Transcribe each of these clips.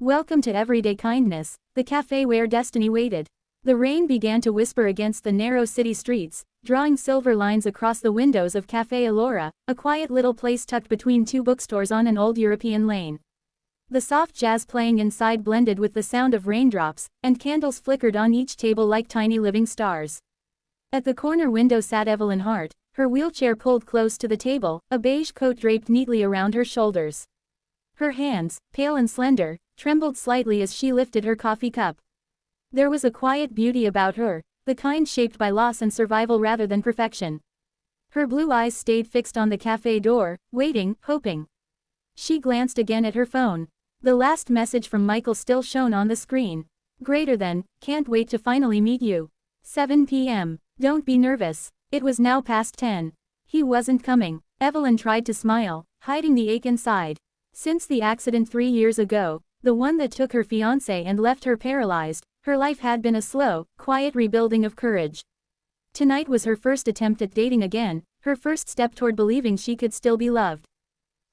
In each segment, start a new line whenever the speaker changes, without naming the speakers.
Welcome to everyday kindness, the cafe where destiny waited. The rain began to whisper against the narrow city streets, drawing silver lines across the windows of Café Elora, a quiet little place tucked between two bookstores on an old European lane. The soft jazz playing inside blended with the sound of raindrops, and candles flickered on each table like tiny living stars. At the corner window sat Evelyn Hart, her wheelchair pulled close to the table, a beige coat draped neatly around her shoulders. Her hands, pale and slender, trembled slightly as she lifted her coffee cup. There was a quiet beauty about her, the kind shaped by loss and survival rather than perfection. Her blue eyes stayed fixed on the cafe door, waiting, hoping. She glanced again at her phone. The last message from Michael still shone on the screen. Greater than, can't wait to finally meet you. 7 p.m. Don't be nervous. It was now past 10. He wasn't coming. Evelyn tried to smile, hiding the ache inside. Since the accident 3 years ago, the one that took her fiancé and left her paralyzed, her life had been a slow, quiet rebuilding of courage. Tonight was her first attempt at dating again, her first step toward believing she could still be loved.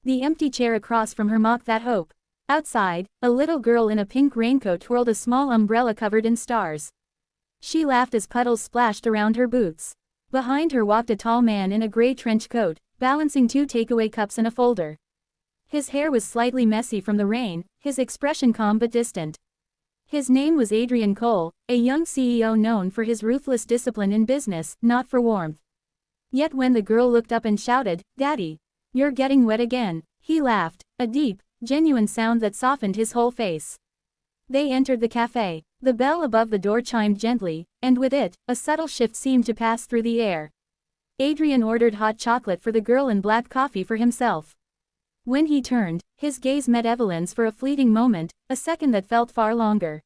The empty chair across from her mocked that hope. Outside, a little girl in a pink raincoat twirled a small umbrella covered in stars. She laughed as puddles splashed around her boots. Behind her walked a tall man in a gray trench coat, balancing 2 takeaway cups and a folder. His hair was slightly messy from the rain, his expression calm but distant. His name was Adrian Cole, a young CEO known for his ruthless discipline in business, not for warmth. Yet when the girl looked up and shouted, "Daddy, you're getting wet again," he laughed, a deep, genuine sound that softened his whole face. They entered the cafe. The bell above the door chimed gently, and with it, a subtle shift seemed to pass through the air. Adrian ordered hot chocolate for the girl and black coffee for himself. When he turned, his gaze met Evelyn's for a fleeting moment, a second that felt far longer.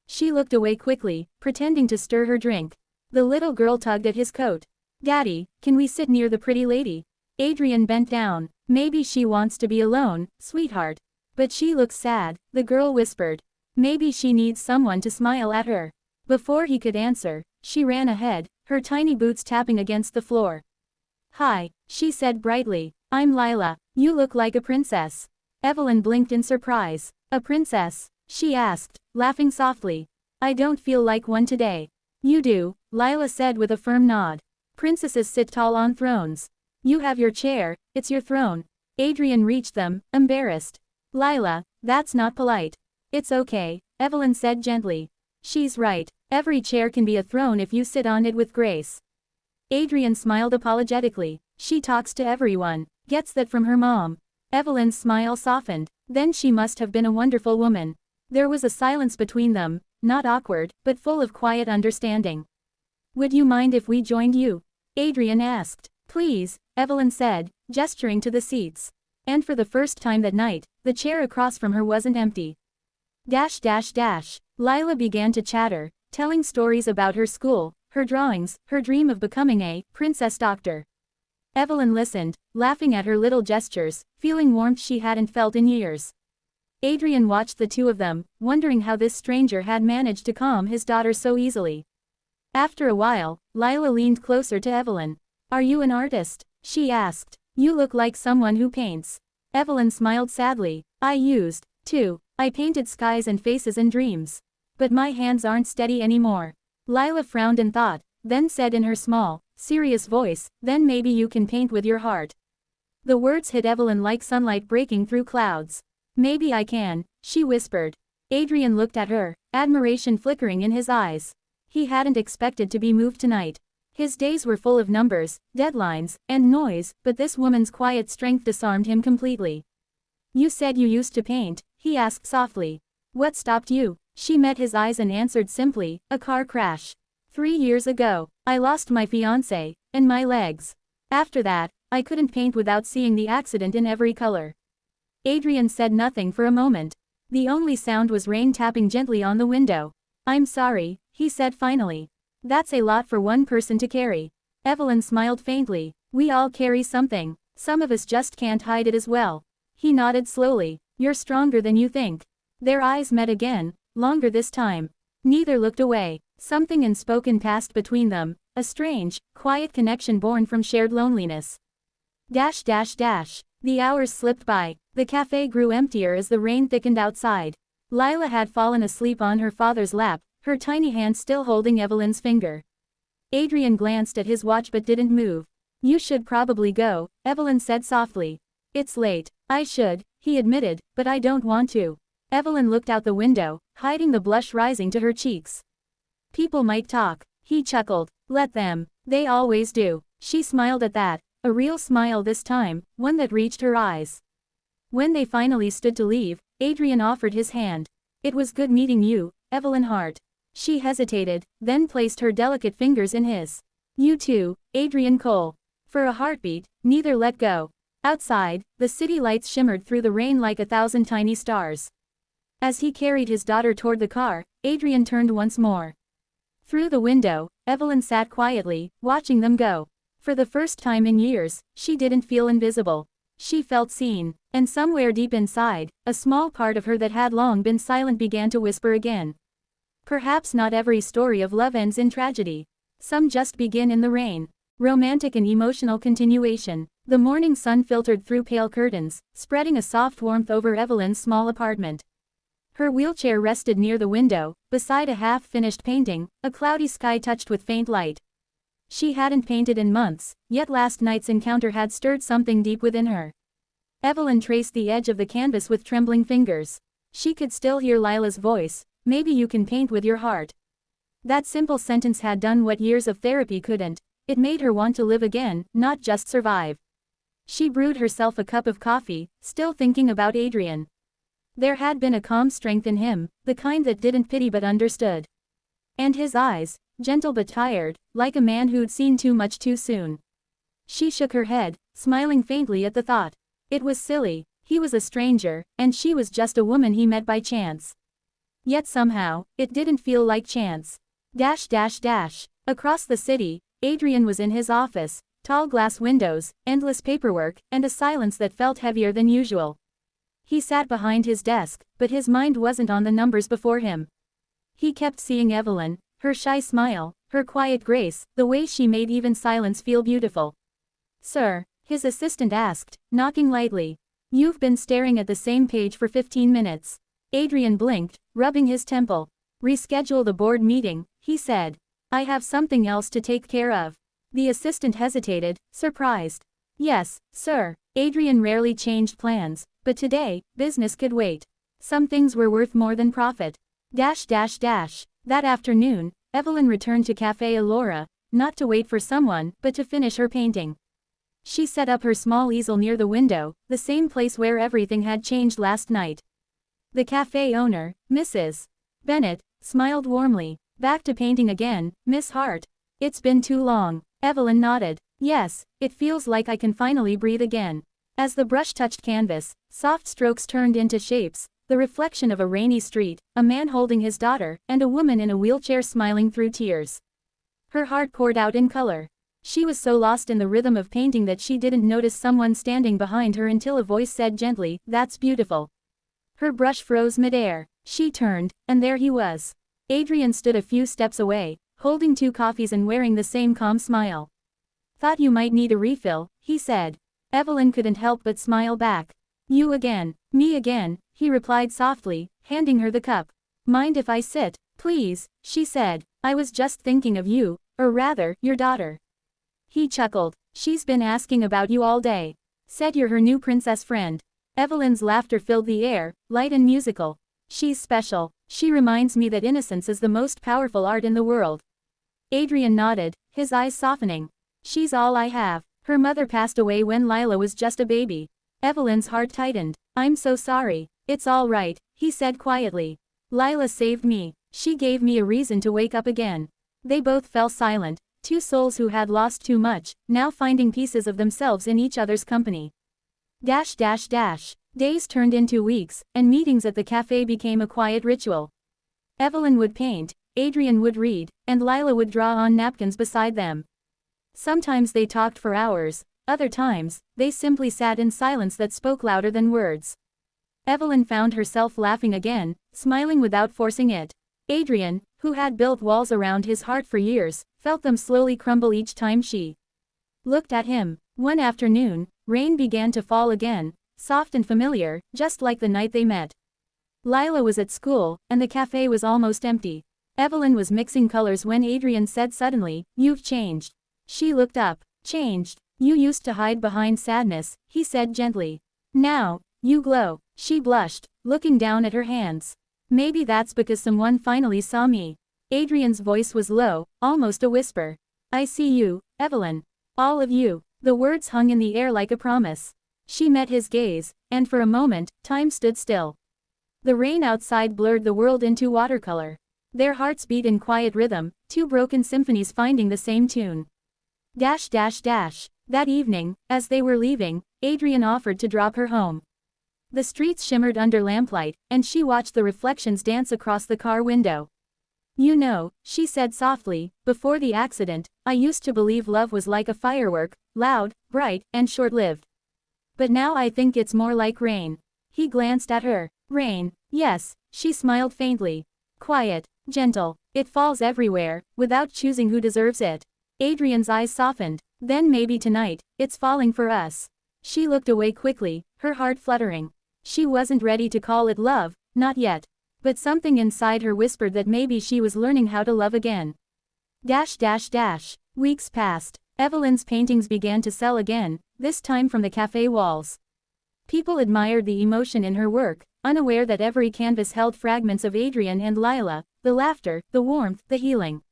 She looked away quickly, pretending to stir her drink. The little girl tugged at his coat. "Daddy, can we sit near the pretty lady?" Adrian bent down. "Maybe she wants to be alone, sweetheart. But she looks sad," the girl whispered. "Maybe she needs someone to smile at her." Before he could answer, she ran ahead, her tiny boots tapping against the floor. "Hi," she said brightly. "I'm Lila. You look like a princess." Evelyn blinked in surprise. "A princess?" she asked, laughing softly. "I don't feel like one today." "You do," Lila said with a firm nod. "Princesses sit tall on thrones. You have your chair, it's your throne." Adrian reached them, embarrassed. "Lila, that's not polite." "It's okay," Evelyn said gently. "She's right. Every chair can be a throne if you sit on it with grace." Adrian smiled apologetically. "She talks to everyone. Gets that from her mom." Evelyn's smile softened. Then she must have been a wonderful woman. There was a silence between them, not awkward, but full of quiet understanding. "Would you mind if we joined you?" Adrian asked. "Please," Evelyn said, gesturing to the seats. And for the first time that night, the chair across from her wasn't empty. Lila began to chatter, telling stories about her school, her drawings, her dream of becoming a princess doctor. Evelyn listened, laughing at her little gestures, feeling warmth she hadn't felt in years. Adrian watched the two of them, wondering how this stranger had managed to calm his daughter so easily. After a while, Lila leaned closer to Evelyn. "Are you an artist?" she asked. "You look like someone who paints." Evelyn smiled sadly. "I used to. I painted skies and faces and dreams. But my hands aren't steady anymore." Lila frowned and thought, then said in her small, serious voice, "Then maybe you can paint with your heart." The words hit Evelyn like sunlight breaking through clouds. "Maybe I can," she whispered. Adrian looked at her, admiration flickering in his eyes. He hadn't expected to be moved tonight. His days were full of numbers, deadlines, and noise, but this woman's quiet strength disarmed him completely. "You said you used to paint," he asked softly. "What stopped you?" She met his eyes and answered simply, "A car crash. 3 years ago, I lost my fiancé, and my legs. After that, I couldn't paint without seeing the accident in every color." Adrian said nothing for a moment. The only sound was rain tapping gently on the window. "I'm sorry," he said finally. "That's a lot for one person to carry." Evelyn smiled faintly. "We all carry something. Some of us just can't hide it as well." He nodded slowly. "You're stronger than you think." Their eyes met again, longer this time. Neither looked away. Something unspoken passed between them, a strange, quiet connection born from shared loneliness. The hours slipped by. The cafe grew emptier as the rain thickened outside. Lila had fallen asleep on her father's lap, her tiny hand still holding Evelyn's finger. Adrian glanced at his watch but didn't move. You should probably go, Evelyn said softly. It's late. I should, he admitted, but I don't want to. Evelyn looked out the window, hiding the blush rising to her cheeks. People might talk, he chuckled. Let them. They always do. She smiled at that, a real smile this time, one that reached her eyes. When they finally stood to leave, Adrian offered his hand. It was good meeting you, Evelyn Hart. She hesitated, then placed her delicate fingers in his. You too, Adrian Cole. For a heartbeat, neither let go. Outside, the city lights shimmered through the rain like 1,000 tiny stars. As he carried his daughter toward the car, Adrian turned once more. Through the window, Evelyn sat quietly, watching them go. For the first time in years, she didn't feel invisible. She felt seen, and somewhere deep inside, a small part of her that had long been silent began to whisper again. Perhaps not every story of love ends in tragedy. Some just begin in the rain. Romantic and emotional continuation. The morning sun filtered through pale curtains, spreading a soft warmth over Evelyn's small apartment. Her wheelchair rested near the window, beside a half-finished painting, a cloudy sky touched with faint light. She hadn't painted in months, yet last night's encounter had stirred something deep within her. Evelyn traced the edge of the canvas with trembling fingers. She could still hear Lila's voice, maybe you can paint with your heart. That simple sentence had done what years of therapy couldn't. It made her want to live again, not just survive. She brewed herself a cup of coffee, still thinking about Adrian. There had been a calm strength in him, the kind that didn't pity but understood. And his eyes, gentle but tired, like a man who'd seen too much too soon. She shook her head, smiling faintly at the thought. It was silly, he was a stranger, and she was just a woman he met by chance. Yet somehow, it didn't feel like chance. Across the city, Adrian was in his office, tall glass windows, endless paperwork, and a silence that felt heavier than usual. He sat behind his desk, but his mind wasn't on the numbers before him. He kept seeing Evelyn, her shy smile, her quiet grace, the way she made even silence feel beautiful. Sir, his assistant asked, knocking lightly. You've been staring at the same page for 15 minutes. Adrian blinked, rubbing his temple. Reschedule the board meeting, he said. I have something else to take care of. The assistant hesitated, surprised. Yes, sir. Adrian rarely changed plans, but today, business could wait. Some things were worth more than profit. That afternoon, Evelyn returned to Café Elora, not to wait for someone, but to finish her painting. She set up her small easel near the window, the same place where everything had changed last night. The cafe owner, Mrs. Bennett, smiled warmly. Back to painting again, Miss Hart. It's been too long. Evelyn nodded. Yes, it feels like I can finally breathe again. As the brush touched canvas, soft strokes turned into shapes, the reflection of a rainy street, a man holding his daughter, and a woman in a wheelchair smiling through tears. Her heart poured out in color. She was so lost in the rhythm of painting that she didn't notice someone standing behind her until a voice said gently, "That's beautiful." Her brush froze midair. She turned, and there he was. Adrian stood a few steps away, holding 2 coffees and wearing the same calm smile. Thought you might need a refill, he said. Evelyn couldn't help but smile back. You again, me again, he replied softly, handing her the cup. Mind if I sit, please, she said. I was just thinking of you, or rather, your daughter. He chuckled. She's been asking about you all day. Said you're her new princess friend. Evelyn's laughter filled the air, light and musical. She's special. She reminds me that innocence is the most powerful art in the world. Adrian nodded, his eyes softening. She's all I have. Her mother passed away when Lila was just a baby. Evelyn's heart tightened. I'm so sorry. It's all right, he said quietly. Lila saved me. She gave me a reason to wake up again. They both fell silent, 2 souls who had lost too much, now finding pieces of themselves in each other's company. Days turned into weeks, and meetings at the cafe became a quiet ritual. Evelyn would paint, Adrian would read, and Lila would draw on napkins beside them. Sometimes they talked for hours, other times, they simply sat in silence that spoke louder than words. Evelyn found herself laughing again, smiling without forcing it. Adrian, who had built walls around his heart for years, felt them slowly crumble each time she looked at him. One afternoon, rain began to fall again, soft and familiar, just like the night they met. Lila was at school, and the cafe was almost empty. Evelyn was mixing colors when Adrian said suddenly, "You've changed." She looked up. "Changed? You used to hide behind sadness," he said gently. "Now, you glow." She blushed, looking down at her hands. "Maybe that's because someone finally saw me." Adrian's voice was low, almost a whisper. "I see you, Evelyn. All of you." The words hung in the air like a promise. She met his gaze, and for a moment, time stood still. The rain outside blurred the world into watercolor. Their hearts beat in quiet rhythm, two broken symphonies finding the same tune. Dash dash dash. That evening, as they were leaving, Adrian offered to drop her home. The streets shimmered under lamplight, and she watched the reflections dance across the car window. "You know," she said softly, "before the accident, I used to believe love was like a firework, loud, bright, and short-lived. But now I think it's more like rain." He glanced at her. "Rain, yes," she smiled faintly. "Quiet, gentle, it falls everywhere, without choosing who deserves it." Adrian's eyes softened. "Then maybe tonight, it's falling for us." She looked away quickly, her heart fluttering. She wasn't ready to call it love, not yet. But something inside her whispered that maybe she was learning how to love again. Dash dash dash. Weeks passed. Evelyn's paintings began to sell again, this time from the cafe walls. People admired the emotion in her work, unaware that every canvas held fragments of Adrian and Lila, the laughter, the warmth, the healing.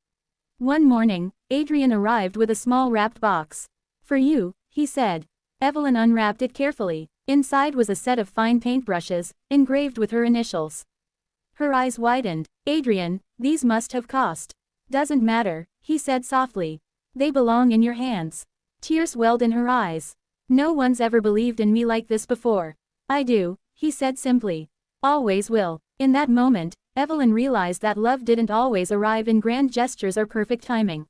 One morning, Adrian arrived with a small wrapped box. "For you," he said. Evelyn unwrapped it carefully. Inside was a set of fine paintbrushes, engraved with her initials. Her eyes widened. "Adrian, these must have cost." "Doesn't matter," he said softly. "They belong in your hands." Tears welled in her eyes. "No one's ever believed in me like this before." "I do," he said simply. "Always will." In that moment, Evelyn realized that love didn't always arrive in grand gestures or perfect timing.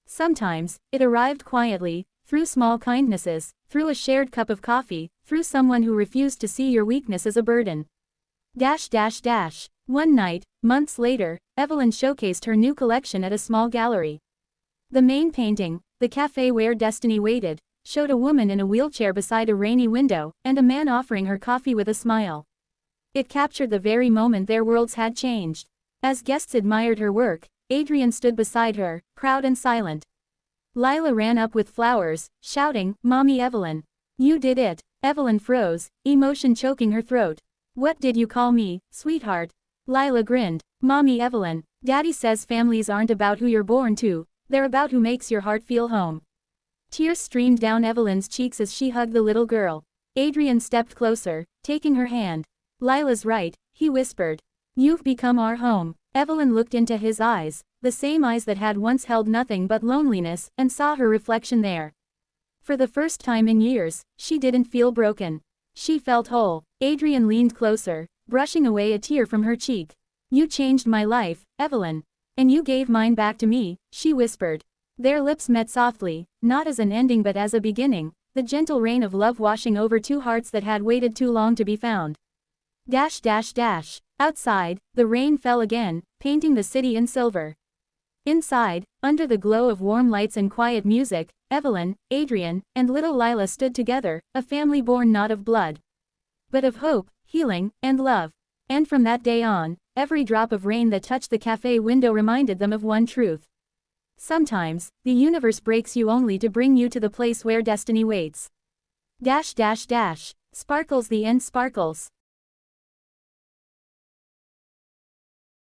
Sometimes, it arrived quietly, through small kindnesses, through a shared cup of coffee, through someone who refused to see your weakness as a burden. Dash dash dash. One night, months later, Evelyn showcased her new collection at a small gallery. The main painting, "The Café Where Destiny Waited," showed a woman in a wheelchair beside a rainy window, and a man offering her coffee with a smile. It captured the very moment their worlds had changed. As guests admired her work, Adrian stood beside her, proud and silent. Lila ran up with flowers, shouting, "Mommy Evelyn. You did it." Evelyn froze, emotion choking her throat. "What did you call me, sweetheart?" Lila grinned. "Mommy Evelyn. Daddy says families aren't about who you're born to, they're about who makes your heart feel home." Tears streamed down Evelyn's cheeks as she hugged the little girl. Adrian stepped closer, taking her hand. "Lila's right," he whispered. "You've become our home." Evelyn looked into his eyes, the same eyes that had once held nothing but loneliness, and saw her reflection there. For the first time in years, she didn't feel broken. She felt whole. Adrian leaned closer, brushing away a tear from her cheek. "You changed my life, Evelyn. And you gave mine back to me," she whispered. Their lips met softly, not as an ending but as a beginning, the gentle rain of love washing over two hearts that had waited too long to be found. Dash dash dash. Outside, the rain fell again, painting the city in silver. Inside, under the glow of warm lights and quiet music, Evelyn, Adrian, and little Lila stood together, a family born not of blood, but of hope, healing, and love. And from that day on, every drop of rain that touched the cafe window reminded them of one truth. Sometimes, the universe breaks you only to bring you to the place where destiny waits. Dash dash dash. Sparkles the end sparkles.